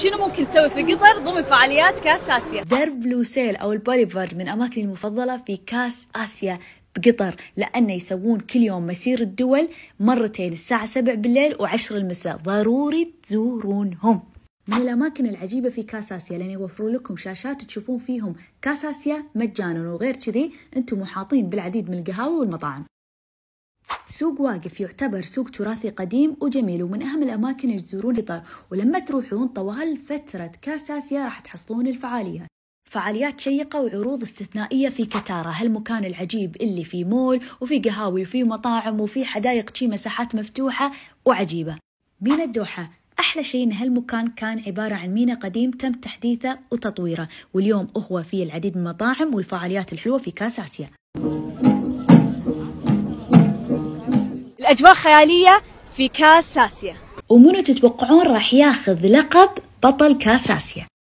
شنو ممكن تسوي في قطر ضمن فعاليات كاس آسيا؟ درب لوسيل أو البوليفارد من أماكني المفضلة في كاس آسيا بقطر، لأنه يسوون كل يوم مسير الدول مرتين الساعة 7 بالليل و10 المساء، ضروري تزورونهم. من الأماكن العجيبة في كاس آسيا لأن يوفروا لكم شاشات تشوفون فيهم كاس آسيا مجانا، وغير كذي أنتم محاطين بالعديد من القهاوي والمطاعم. سوق واقف يعتبر سوق تراثي قديم وجميل، ومن أهم الأماكن اللي تزورون قطر، ولما تروحون طوال فترة كاس آسيا راح تحصلون الفعاليات، فعاليات شيقة وعروض استثنائية في كتارة، هالمكان العجيب اللي فيه مول وفي قهاوي وفي مطاعم وفي حدائق شي مساحات مفتوحة وعجيبة. ميناء الدوحة أحلى شيء إن هالمكان كان عبارة عن ميناء قديم تم تحديثه وتطويره، واليوم هو فيه العديد من المطاعم والفعاليات الحلوة في كاس آسيا. الأجواء خيالية في كاس آسيا. ومنو تتوقعون راح ياخذ لقب بطل كاس آسيا؟